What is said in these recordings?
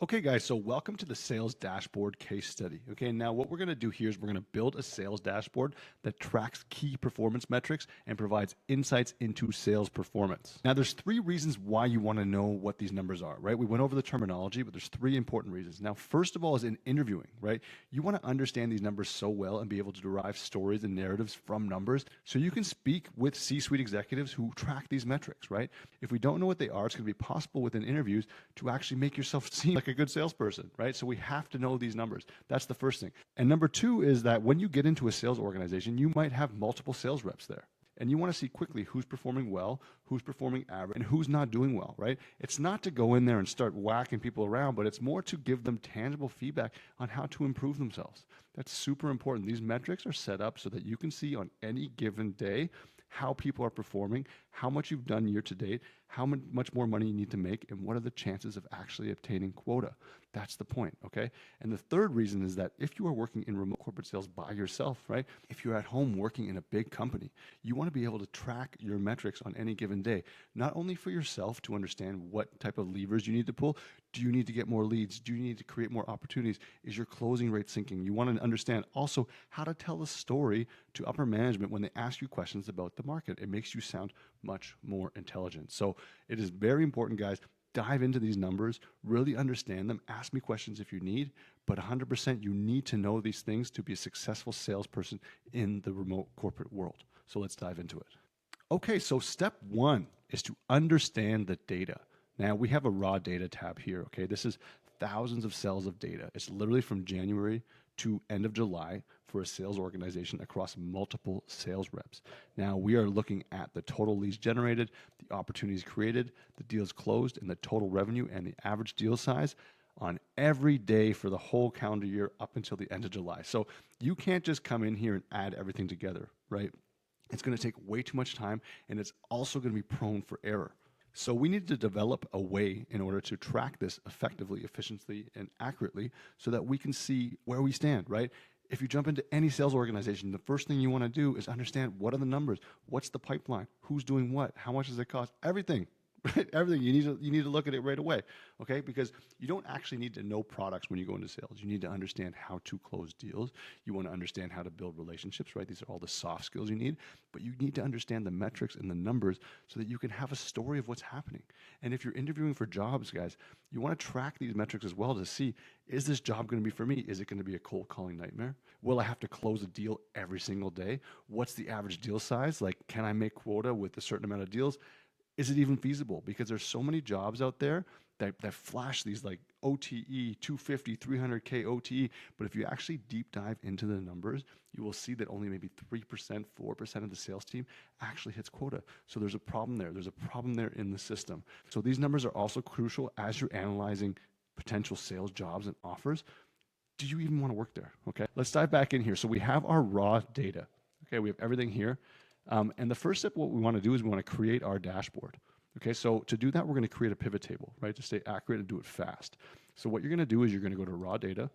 Okay, guys, so welcome to the sales dashboard case study. Okay, now what we're going to do here is we're going to build a sales dashboard that tracks key performance metrics and provides insights into sales performance. Now, there's three reasons why you want to know what these numbers are, right? We went over the terminology, but there's three important reasons. Now, first of all is in interviewing, right? You want to understand these numbers so well and be able to derive stories and narratives from numbers so you can speak with C-suite executives who track these metrics, right? If we don't know what they are, it's going to be possible within interviews to actually make yourself seem like a good salesperson, right? So we have to know these numbers. That's the first thing. And number two is that when you get into a sales organization, you might have multiple sales reps there. And you want to see quickly who's performing well, who's performing average, and who's not doing well, right? It's not to go in there and start whacking people around, but it's more to give them tangible feedback on how to improve themselves. That's super important. These metrics are set up so that you can see on any given day how people are performing, how much you've done year to date, how much more money you need to make, and what are the chances of actually obtaining quota. That's the point, okay? And the third reason is that if you are working in remote corporate sales by yourself, right? If you're at home working in a big company, you want to be able to track your metrics on any given day, not only for yourself to understand what type of levers you need to pull. Do you need to get more leads? Do you need to create more opportunities? Is your closing rate sinking? You want to understand also how to tell a story to upper management when they ask you questions about the market. It makes you sound much more intelligent. So it is very important, guys. Dive into these numbers, really understand them. Ask me questions if you need, but 100% you need to know these things to be a successful salesperson in the remote corporate world. So let's dive into it. Okay, so step one is to understand the data. Now we have a raw data tab here, okay? This is thousands of cells of data. It's literally from January to end of July for a sales organization across multiple sales reps. Now we are looking at the total leads generated, the opportunities created, the deals closed, and the total revenue and the average deal size on every day for the whole calendar year up until the end of July. So you can't just come in here and add everything together, right? It's going to take way too much time, and it's also going to be prone for error. So we need to develop a way in order to track this effectively, efficiently, and accurately so that we can see where we stand, right? If you jump into any sales organization, the first thing you want to do is understand what are the numbers, what's the pipeline, who's doing what, how much does it cost, everything. Right? Everything. You need to look at it right away, okay? Because you don't actually need to know products when you go into sales. You need to understand how to close deals. You want to understand how to build relationships, right? These are all the soft skills you need, but you need to understand the metrics and the numbers so that you can have a story of what's happening. And if you're interviewing for jobs, guys, you want to track these metrics as well to see, is this job going to be for me? Is it going to be a cold calling nightmare? Will I have to close a deal every single day? What's the average deal size? Like, can I make quota with a certain amount of deals? Is it even feasible? Because there's so many jobs out there that flash these like OTE, 250, 300K OTE. But if you actually deep dive into the numbers, you will see that only maybe 3%, 4% of the sales team actually hits quota. So there's a problem there. There's a problem there in the system. So these numbers are also crucial as you're analyzing potential sales jobs and offers. Do you even want to work there? Okay, let's dive back in here. So we have our raw data. Okay, we have everything here. And the first step, what we want to do is we want to create our dashboard. Okay, so to do that, we're going to create a pivot table, right, to stay accurate and do it fast. So what you're going to do is you're going to go to raw data.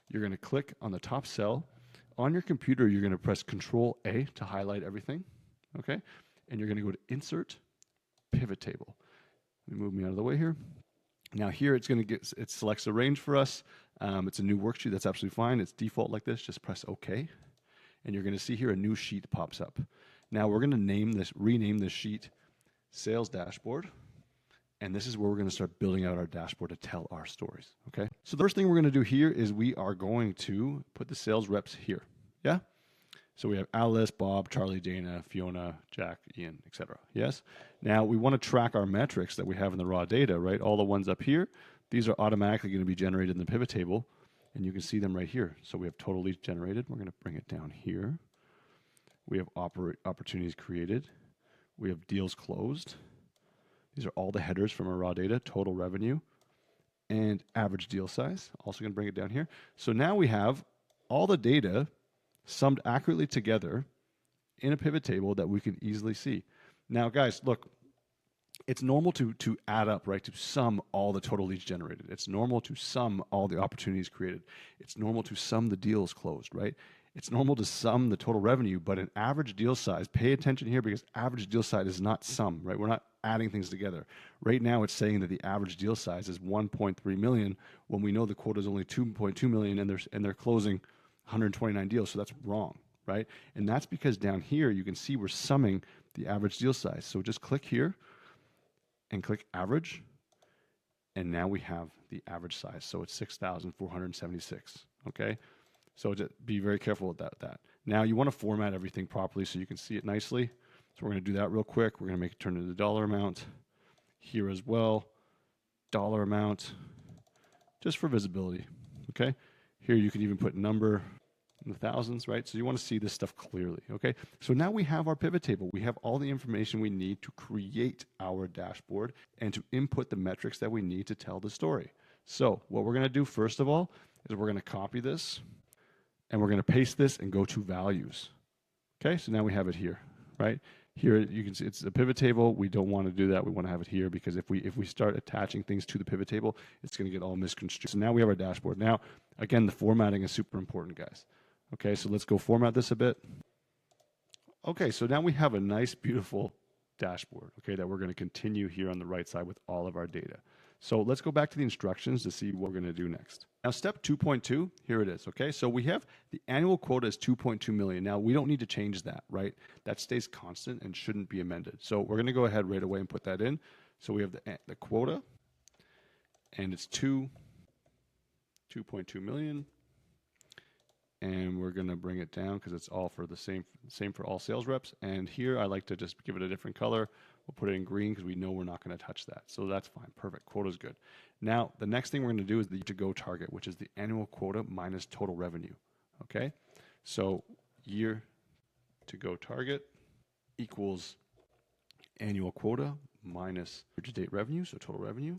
You're going to click on the top cell. On your computer, you're going to press Control A to highlight everything. Okay, and you're going to go to Insert Pivot Table. Let me move me out of the way here. Now here it selects a range for us. It's a new worksheet. That's absolutely fine. It's default like this. Just press OK. And you're going to see here a new sheet pops up. Now we're going to rename this sheet Sales Dashboard. And this is where we're going to start building out our dashboard to tell our stories. Okay. So the first thing we're going to do here is we are going to put the sales reps here. Yeah. So we have Alice, Bob, Charlie, Dana, Fiona, Jack, Ian, etc. Yes. Now we want to track our metrics that we have in the raw data, right? All the ones up here, these are automatically going to be generated in the pivot table. And you can see them right here. So we have total leads generated. We're going to bring it down here. We have opportunities created. We have deals closed. These are all the headers from our raw data, total revenue, and average deal size. Also going to bring it down here. So now we have all the data summed accurately together in a pivot table that we can easily see. Now, guys, look, it's normal to add up, right? To sum all the total leads generated. It's normal to sum all the opportunities created. It's normal to sum the deals closed, right? It's normal to sum the total revenue, but an average deal size, pay attention here because average deal size is not sum, right? We're not adding things together. Right now it's saying that the average deal size is 1.3 million when we know the quota is only 2.2 million and they're closing 129 deals. So that's wrong, right? And that's because down here you can see we're summing the average deal size. So just click here and click average. And now we have the average size. So it's 6,476, okay? So just be very careful with that. Now you want to format everything properly so you can see it nicely. So we're going to do that real quick. We're going to make it turn into the dollar amount here as well. Dollar amount, just for visibility, okay? Here you can even put number in the thousands, right? So you want to see this stuff clearly, okay? So now we have our pivot table. We have all the information we need to create our dashboard and to input the metrics that we need to tell the story. So what we're going to do first of all is we're going to copy this and we're going to paste this and go to values. Okay, so now we have it here, right? Here you can see it's a pivot table. We don't want to do that. We want to have it here because if we start attaching things to the pivot table, it's going to get all misconstrued. So now we have our dashboard. Now, again, the formatting is super important, guys. Okay, so let's go format this a bit. Okay, so now we have a nice, beautiful dashboard, okay, that we're going to continue here on the right side with all of our data. So let's go back to the instructions to see what we're going to do next. Now, step 2.2, here it is, okay? So we have the annual quota is 2.2 million. Now, we don't need to change that, right? That stays constant and shouldn't be amended. So we're going to go ahead right away and put that in. So we have the quota, and it's 2.2 million. And we're going to bring it down because it's all for the same for all sales reps. And here I like to just give it a different color. We'll put it in green because we know we're not going to touch that. So that's fine. Perfect. Quota's good. Now, the next thing we're going to do is the to-go target, which is the annual quota minus total revenue. Okay? So year to-go target equals annual quota minus year-to-date revenue, so total revenue.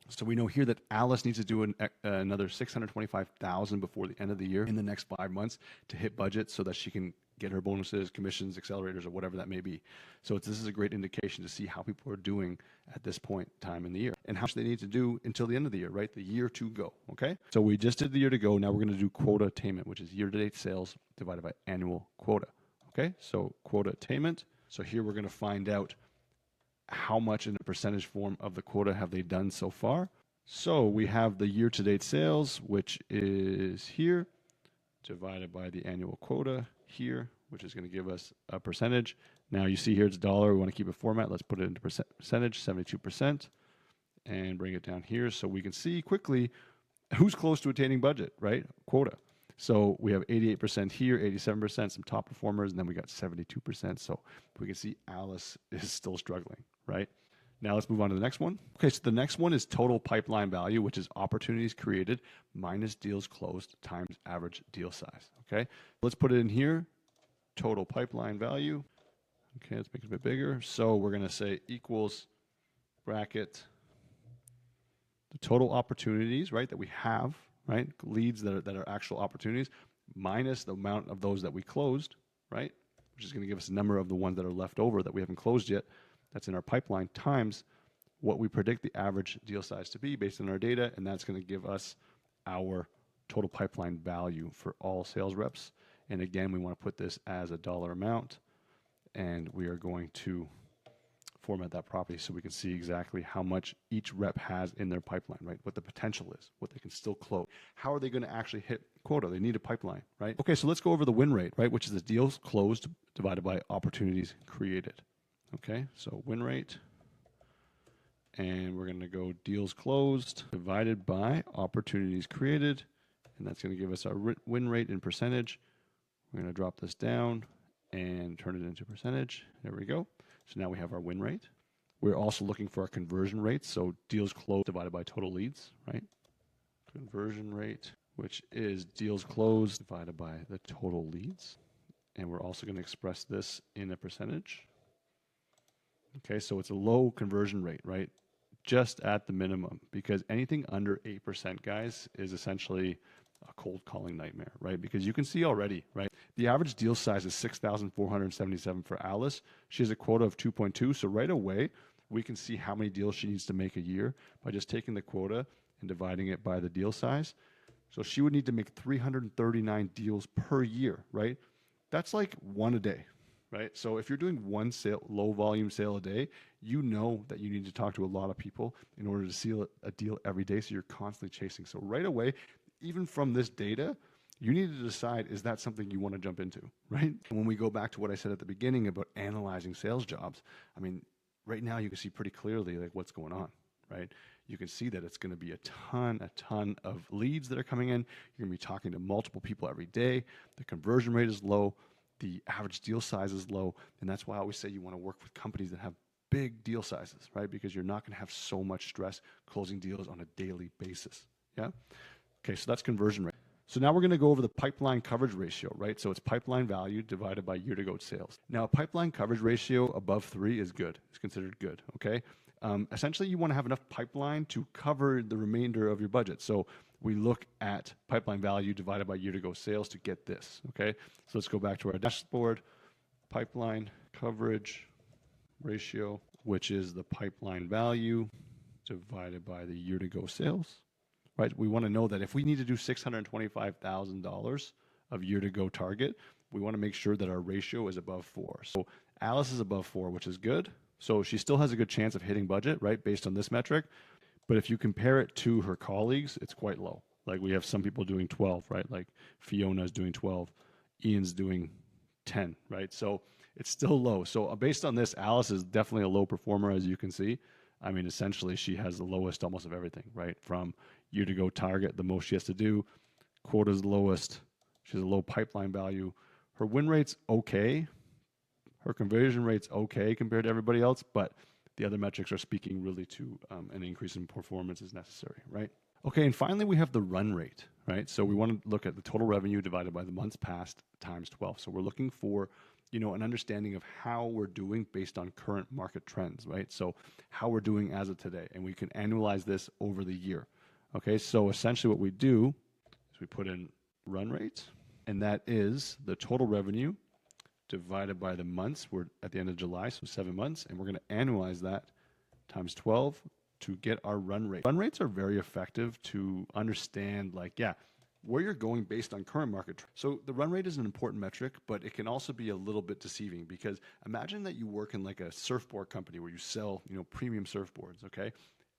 So we know here that Alice needs to do another 625,000 before the end of the year in the next 5 months to hit budget so that she can get her bonuses, commissions, accelerators, or whatever that may be. So this is a great indication to see how people are doing at this point in time in the year and how much they need to do until the end of the year, right? The year to go, okay? So we just did the year to go. Now we're going to do quota attainment, which is year-to-date sales divided by annual quota, okay? So quota attainment. So here we're going to find out how much in a percentage form of the quota have they done so far. So we have the year-to-date sales, which is here, divided by the annual quota here, which is going to give us a percentage. Now you see here it's dollar. We want to keep a format. Let's put it into percentage, 72%, and bring it down here so we can see quickly who's close to attaining budget, right? Quota. So we have 88% here, 87%, some top performers, and then we got 72%. So we can see Alice is still struggling, right? Now let's move on to the next one. Okay, so the next one is total pipeline value, which is opportunities created minus deals closed times average deal size, okay? Let's put it in here, total pipeline value. Okay, let's make it a bit bigger. So we're gonna say equals bracket the total opportunities, right, that we have, right? Leads that are actual opportunities minus the amount of those that we closed, right? Which is going to give us a number of the ones that are left over that we haven't closed yet. That's in our pipeline times what we predict the average deal size to be based on our data. And that's going to give us our total pipeline value for all sales reps. And again, we want to put this as a dollar amount. And we are going to format that properly so we can see exactly how much each rep has in their pipeline, right? What the potential is, what they can still close. How are they going to actually hit quota? They need a pipeline, right? Okay, so let's go over the win rate, right? Which is the deals closed divided by opportunities created. Okay, so win rate. And we're going to go deals closed divided by opportunities created. And that's going to give us our win rate in percentage. We're going to drop this down and turn it into percentage. There we go. So now we have our win rate. We're also looking for our conversion rate. So deals closed divided by total leads, right? Conversion rate, which is deals closed divided by the total leads. And we're also going to express this in a percentage. Okay, so it's a low conversion rate, right? Just at the minimum, because anything under 8%, guys, is essentially a cold calling nightmare, right? Because you can see already, right? The average deal size is 6,477 for Alice. She has a quota of 2.2. So right away, we can see how many deals she needs to make a year by just taking the quota and dividing it by the deal size. So she would need to make 339 deals per year, right? That's like one a day, right? So if you're doing one sale, low volume sale a day, you know that you need to talk to a lot of people in order to seal a deal every day. So you're constantly chasing. So right away, even from this data, you need to decide, is that something you want to jump into, right? When we go back to what I said at the beginning about analyzing sales jobs, I mean, right now you can see pretty clearly like what's going on, right? You can see that it's going to be a ton of leads that are coming in. You're going to be talking to multiple people every day. The conversion rate is low. The average deal size is low. And that's why I always say you want to work with companies that have big deal sizes, right? Because you're not going to have so much stress closing deals on a daily basis. Yeah. Okay. So that's conversion rate. So now we're going to go over the pipeline coverage ratio, right? So it's pipeline value divided by year to go sales. Now, a pipeline coverage ratio above 3 is good. It's considered good, okay? Essentially, you want to have enough pipeline to cover the remainder of your budget. So we look at pipeline value divided by year to go sales to get this, okay? So let's go back to our dashboard, pipeline coverage ratio, which is the pipeline value divided by the year to go sales. Right? We want to know that if we need to do $625,000 of year to go target, we want to make sure that our ratio is above 4. So Alice is above 4, which is good. So she still has a good chance of hitting budget, right? Based on this metric. But if you compare it to her colleagues, it's quite low. Like we have some people doing 12, right? Like Fiona's doing 12, Ian's doing 10, right? So it's still low. So based on this, Alice is definitely a low performer, as you can see. I mean, essentially, she has the lowest almost of everything, right? From year to go target, the most she has to do, quota's lowest. She has a low pipeline value. Her win rate's okay. Her conversion rate's okay compared to everybody else, but the other metrics are speaking really to an increase in performance is necessary, right? Okay, and finally, we have the run rate, right? So we want to look at the total revenue divided by the months passed times 12. So we're looking for an understanding of how we're doing based on current market trends, right? So how we're doing as of today, and we can annualize this over the year. Okay, so essentially what we do is we put in run rate, and that is the total revenue divided by the months. We're at the end of July, so 7 months, and we're going to annualize that times 12 to get our run rate. Run rates are very effective to understand, like, where you're going based on current market trends. So the run rate is an important metric, but it can also be a little bit deceiving because imagine that you work in like a surfboard company where you sell, premium surfboards, okay?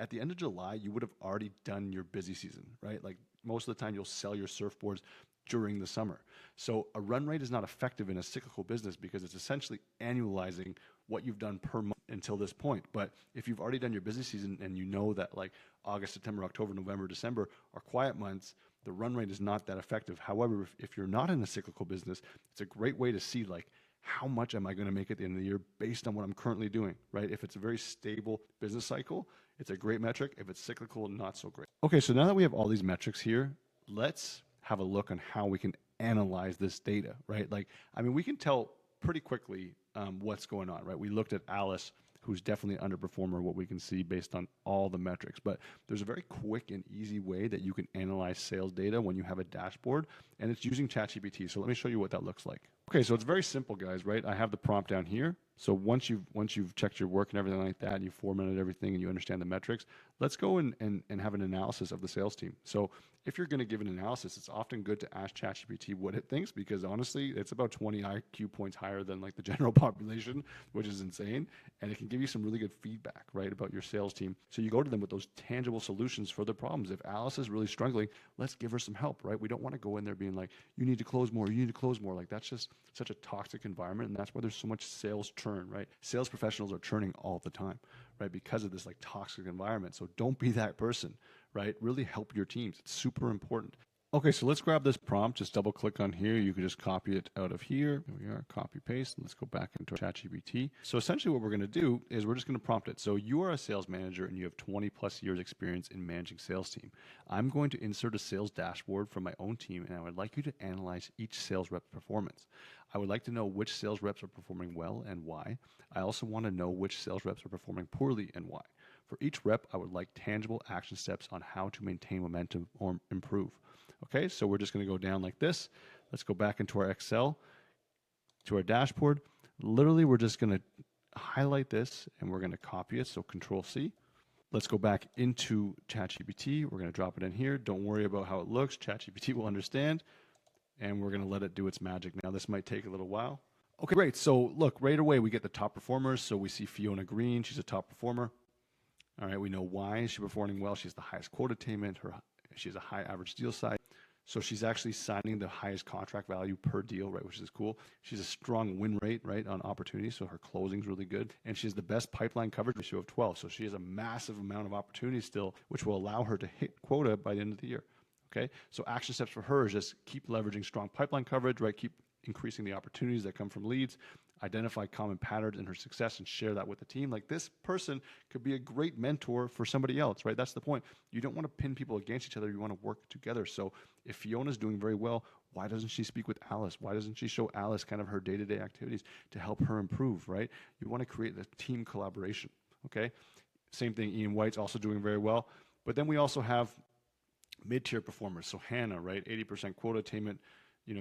At the end of July, you would have already done your busy season, right? Like most of the time you'll sell your surfboards during the summer. So a run rate is not effective in a cyclical business because it's essentially annualizing what you've done per month until this point. But if you've already done your busy season and you know that like August, September, October, November, December are quiet months, the run rate is not that effective. However, if you're not in a cyclical business, it's a great way to see like how much am I going to make at the end of the year based on what I'm currently doing, right? If it's a very stable business cycle, it's a great metric. If it's cyclical, not so great. Okay, so now that we have all these metrics here, let's have a look on how we can analyze this data, right? Like, I mean, we can tell pretty quickly what's going on, right? We looked at Alice, who's definitely an underperformer, what we can see based on all the metrics. But there's a very quick and easy way that you can analyze sales data when you have a dashboard, and it's using ChatGPT. So let me show you what that looks like. Okay, so it's very simple, guys, right? I have the prompt down here. So once you've checked your work and everything like that, and you've formatted everything and you understand the metrics, let's go and have an analysis of the sales team. So if you're going to give an analysis, it's often good to ask ChatGPT what it thinks, because honestly, it's about 20 IQ points higher than like the general population, which is insane. And it can give you some really good feedback, right, about your sales team. So you go to them with those tangible solutions for the problems. If Alice is really struggling, let's give her some help, right? We don't want to go in there being like, you need to close more, you need to close more. Like that's just such a toxic environment. And that's why there's so much sales churn, right? Sales professionals are churning all the time, right? Because of this like toxic environment. So don't be that person, right? Really help your teams. It's super important. Okay, so let's grab this prompt. Just double click on here. You can just copy it out of here. Here we are, copy paste. Let's go back into ChatGPT. So essentially what we're going to do is we're just going to prompt it. So you are a sales manager and you have 20 plus years experience in managing sales team. I'm going to insert a sales dashboard from my own team, and I would like you to analyze each sales rep's performance. I would like to know which sales reps are performing well and why. I also want to know which sales reps are performing poorly and why. For each rep, I would like tangible action steps on how to maintain momentum or improve. Okay, so we're just going to go down like this. Let's go back into our Excel, to our dashboard. Literally, we're just going to highlight this and we're going to copy it. So Control C. Let's go back into ChatGPT. We're going to drop it in here. Don't worry about how it looks. ChatGPT will understand, and we're going to let it do its magic. Now, this might take a little while. Okay, great. So look, right away, we get the top performers. So we see Fiona Green. She's a top performer. All right, we know why she's performing well. She has the highest quote attainment. She has a high average deal size. So she's actually signing the highest contract value per deal, right, which is cool. She's a strong win rate, right, on opportunities, so her closing's really good. And she has the best pipeline coverage ratio of 12, so she has a massive amount of opportunities still, which will allow her to hit quota by the end of the year, okay? So action steps for her is just keep leveraging strong pipeline coverage, right, keep increasing the opportunities that come from leads, identify common patterns in her success and share that with the team. Like, this person could be a great mentor for somebody else, right? That's the point. You don't want to pin people against each other. You want to work together. So if Fiona's doing very well, why doesn't she speak with Alice? Why doesn't she show Alice kind of her day-to-day activities to help her improve, right? You want to create a team collaboration, okay? Same thing, Ian White's also doing very well. But then we also have mid-tier performers. So Hannah, right? 80% quota attainment,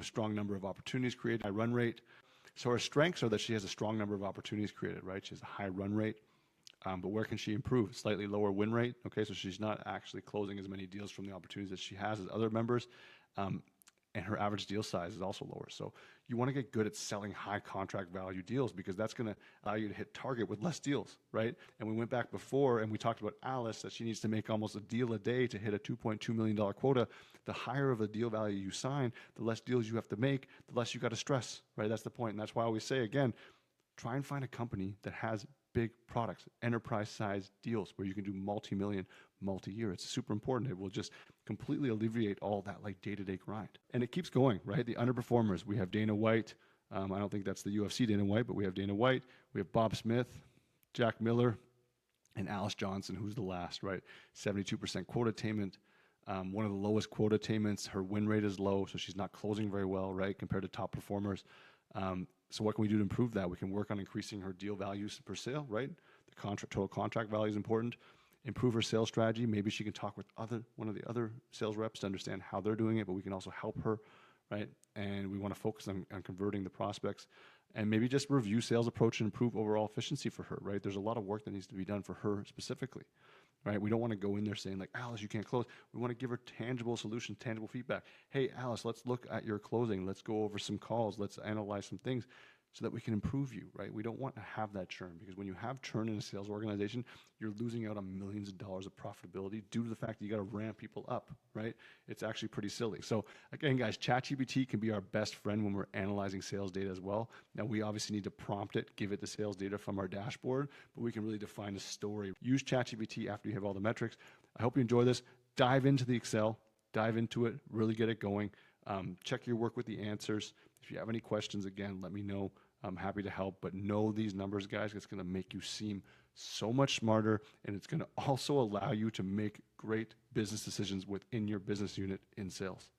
strong number of opportunities created, high run rate. So her strengths are that she has a strong number of opportunities created, right? She has a high run rate, but where can she improve? Slightly lower win rate, okay? So she's not actually closing as many deals from the opportunities that she has as other members, and her average deal size is also lower. So you want to get good at selling high contract value deals, because that's going to allow you to hit target with less deals, right? And we went back before and we talked about Alice, that she needs to make almost a deal a day to hit a $2.2 million quota. The higher of a deal value you sign, the less deals you have to make, the less you got to stress, right? That's the point. And that's why I always say, again, try and find a company that has big products, enterprise-sized deals where you can do multi-million, multi-year. It's super important. It will just completely alleviate all that like day-to-day grind. And it keeps going, right? The underperformers, we have Dana White. I don't think that's the UFC Dana White, but we have Dana White. We have Bob Smith, Jack Miller, and Alice Johnson, who's the last, right? 72% quota attainment. One of the lowest quota attainments. Her win rate is low, so she's not closing very well, right, compared to top performers. So what can we do to improve that? We can work on increasing her deal values per sale, right? The total contract value is important. Improve her sales strategy. Maybe she can talk with one of the other sales reps to understand how they're doing it, but we can also help her, right? And we want to focus on converting the prospects, and maybe just review sales approach and improve overall efficiency for her, right? There's a lot of work that needs to be done for her specifically, right? We don't want to go in there saying like, Alice, you can't close. We want to give her tangible solutions, tangible feedback. Hey, Alice, let's look at your closing. Let's go over some calls. Let's analyze some things so that we can improve you, right? We don't want to have that churn, because when you have churn in a sales organization, you're losing out on millions of dollars of profitability due to the fact that you got to ramp people up, right? It's actually pretty silly. So again, guys, ChatGPT can be our best friend when we're analyzing sales data as well. Now, we obviously need to prompt it, give it the sales data from our dashboard, but we can really define a story. Use ChatGPT after you have all the metrics. I hope you enjoy this. Dive into the Excel, dive into it, really get it going. Check your work with the answers. If you have any questions, again, let me know. I'm happy to help, but know these numbers, guys. It's going to make you seem so much smarter, and it's going to also allow you to make great business decisions within your business unit in sales.